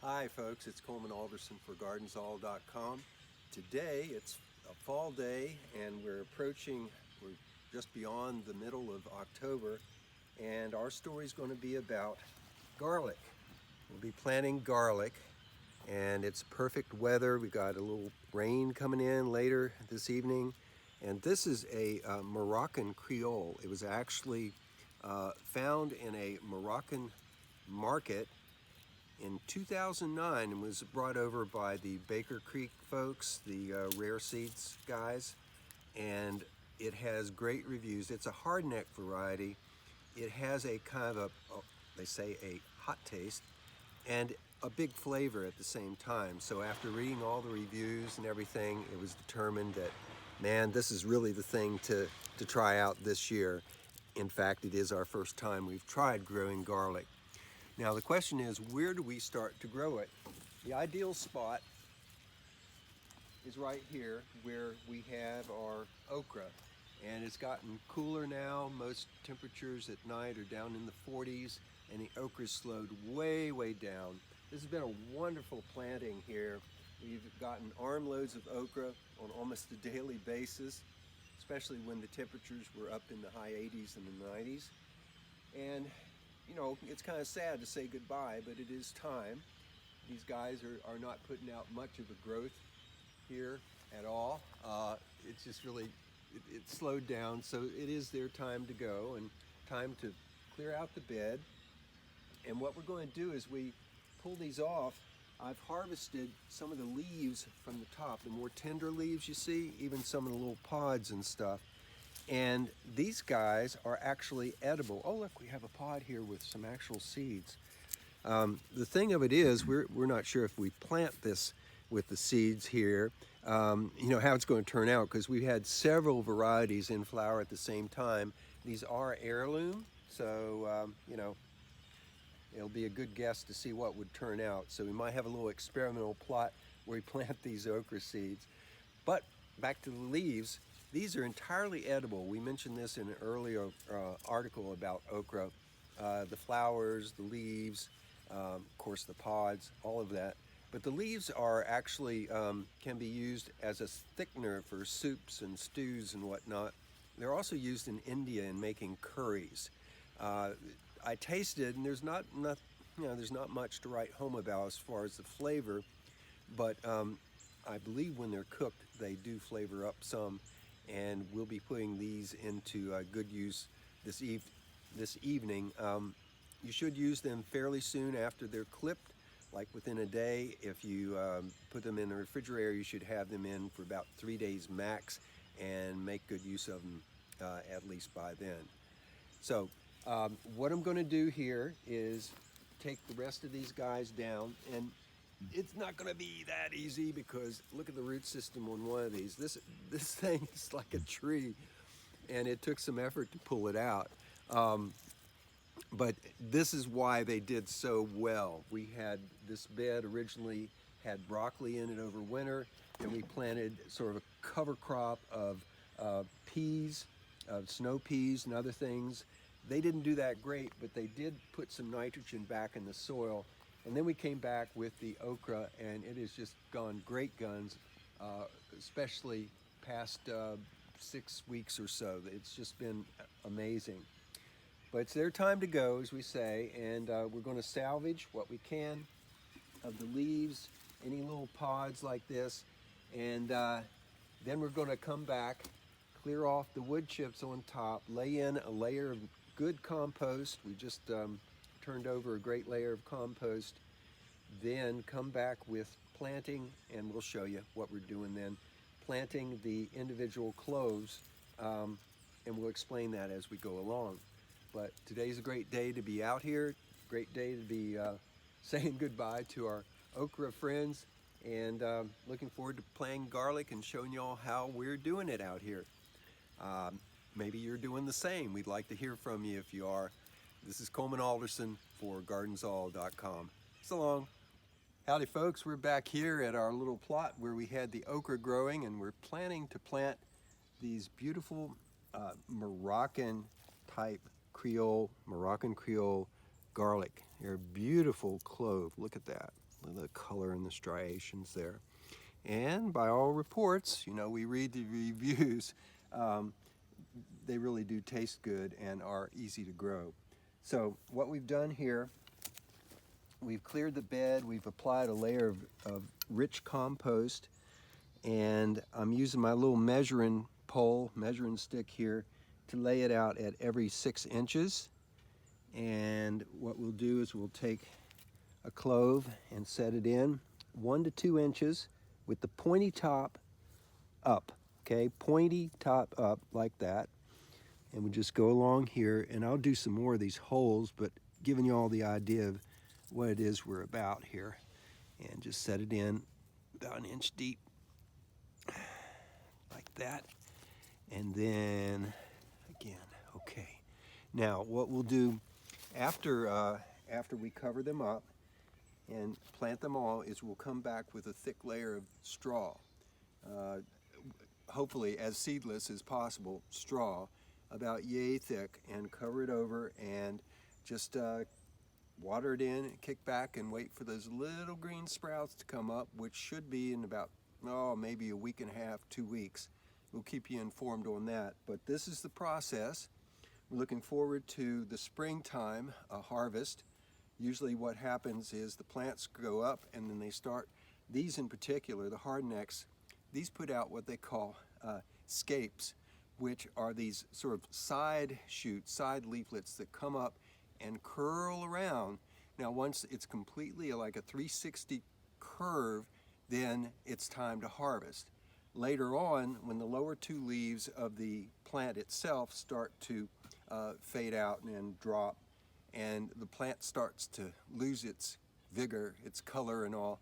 Hi folks, it's Coleman Alderson for GardensAll.com. Today it's a fall day and we're just beyond the middle of October, and our story is going to be about garlic. We'll be planting garlic and it's perfect weather. We got a little rain coming in later this evening, and this is a Moroccan Creole. It was actually found in a Moroccan market in 2009 and was brought over by the Baker Creek folks, the Rare Seeds guys, and it has great reviews. It's a hardneck variety. It has a kind of they say a hot taste and a big flavor at the same time. So after reading all the reviews and everything, it was determined that, man, this is really the thing to try out this year. In fact, it is our first time we've tried growing garlic. Now the question is, where do we start to grow it? The ideal spot is right here where we have our okra. And it's gotten cooler now. Most temperatures at night are down in the 40s, and the okra's slowed way down. This has been a wonderful planting here. We've gotten armloads of okra on almost a daily basis, especially when the temperatures were up in the high 80s and the 90s. And you know, it's kind of sad to say goodbye, but it is time. These guys are not putting out much of a growth here at all. It's just really, it slowed down, so it is their time to go and time to clear out the bed. And what we're going to do is we pull these off. I've harvested some of the leaves from the top, the more tender leaves you see, even some of the little pods and stuff. And these guys are actually edible. Oh, look, we have a pod here with some actual seeds. The thing of it is, we're not sure if we plant this with the seeds here, you know, how it's going to turn out, because we had several varieties in flower at the same time. These are heirloom, so, you know, it'll be a good guess to see what would turn out. So we might have a little experimental plot where we plant these okra seeds. But back to the leaves. These are entirely edible. We mentioned this in an earlier article about okra. The flowers, the leaves, of course the pods, all of that. But the leaves are actually, can be used as a thickener for soups and stews and whatnot. They're also used in India in making curries. I tasted, and there's not much to write home about as far as the flavor, but I believe when they're cooked, they do flavor up some. And we'll be putting these into good use this evening. You should use them fairly soon after they're clipped, like within a day. If you put them in the refrigerator, you should have them in for about 3 days max and make good use of them at least by then. So what I'm going to do here is take the rest of these guys down, and it's not going to be that easy because look at the root system on one of these. This thing is like a tree, and it took some effort to pull it out. But this is why they did so well. We had this bed originally had broccoli in it over winter, and we planted sort of a cover crop of peas, snow peas and other things. They didn't do that great, but they did put some nitrogen back in the soil. And then we came back with the okra, and it has just gone great guns, especially past 6 weeks or so. It's just been amazing. But it's their time to go, as we say, and we're going to salvage what we can of the leaves, any little pods like this, and then we're going to come back, clear off the wood chips on top, lay in a layer of good compost. We just turned over a great layer of compost, then come back with planting, and we'll show you what we're doing then, planting the individual cloves, and we'll explain that as we go along. But today's a great day to be out here, great day to be saying goodbye to our okra friends, and looking forward to planting garlic and showing you all how we're doing it out here. Maybe you're doing the same. We'd like to hear from you if you are. This is Coleman Alderson for GardensAll.com. So long. Howdy folks, we're back here at our little plot where we had the okra growing, and we're planning to plant these beautiful Moroccan Creole garlic. They're a beautiful clove, look at that. Look at the color and the striations there. And by all reports, you know, we read the reviews, they really do taste good and are easy to grow. So what we've done here, we've cleared the bed, we've applied a layer of rich compost, and I'm using my little measuring stick here to lay it out at every 6 inches. And what we'll do is we'll take a clove and set it in 1 to 2 inches with the pointy top up, okay? Pointy top up like that. And we just go along here, and I'll do some more of these holes, but giving you all the idea of what it is we're about here. And just set it in about 1 inch deep, like that. And then again, okay. Now what we'll do after we cover them up and plant them all is we'll come back with a thick layer of straw, hopefully as seedless as possible straw, about yay thick, and cover it over and just water it in and kick back and wait for those little green sprouts to come up, which should be in about maybe a week and a half, 2 weeks. We'll keep you informed on that, but this is the process. We're looking forward to the springtime harvest. Usually what happens is the plants go up and then they start, these in particular, the hardnecks, these put out what they call scapes, which are these sort of side shoots, side leaflets that come up and curl around. Now once it's completely like a 360 curve, then it's time to harvest. Later on, when the lower 2 leaves of the plant itself start to fade out and drop, and the plant starts to lose its vigor, its color and all,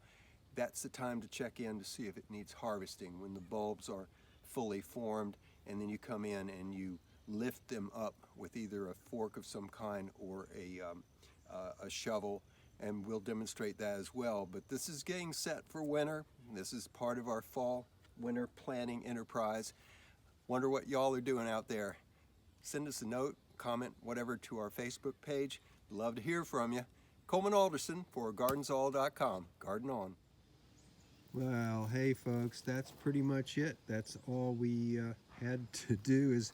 that's the time to check in to see if it needs harvesting, when the bulbs are fully formed, and then you come in and you lift them up with either a fork of some kind or a shovel, and we'll demonstrate that as well. But this is getting set for winter. This is part of our fall winter planting enterprise. Wonder what y'all are doing out there. Send us a note, comment, whatever, to our Facebook page. Love to hear from you. Coleman Alderson for GardensAll.com. Garden on. Well, hey folks, that's pretty much it. That's all we had to do is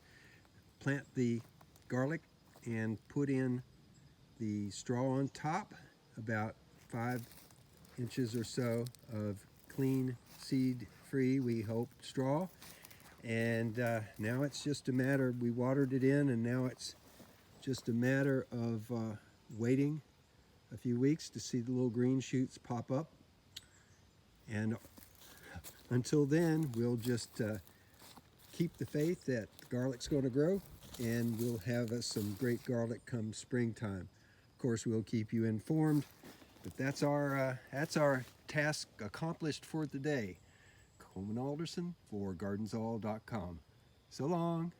plant the garlic and put in the straw on top, about 5 inches or so of clean, seed-free, we hope, straw. And now it's just a matter, we watered it in, and now it's just a matter of waiting a few weeks to see the little green shoots pop up. And until then, we'll just keep the faith that the garlic's going to grow, and we'll have us some great garlic come springtime. Of course, we'll keep you informed, but that's our task accomplished for today. Coleman Alderson for GardensAll.com. So long.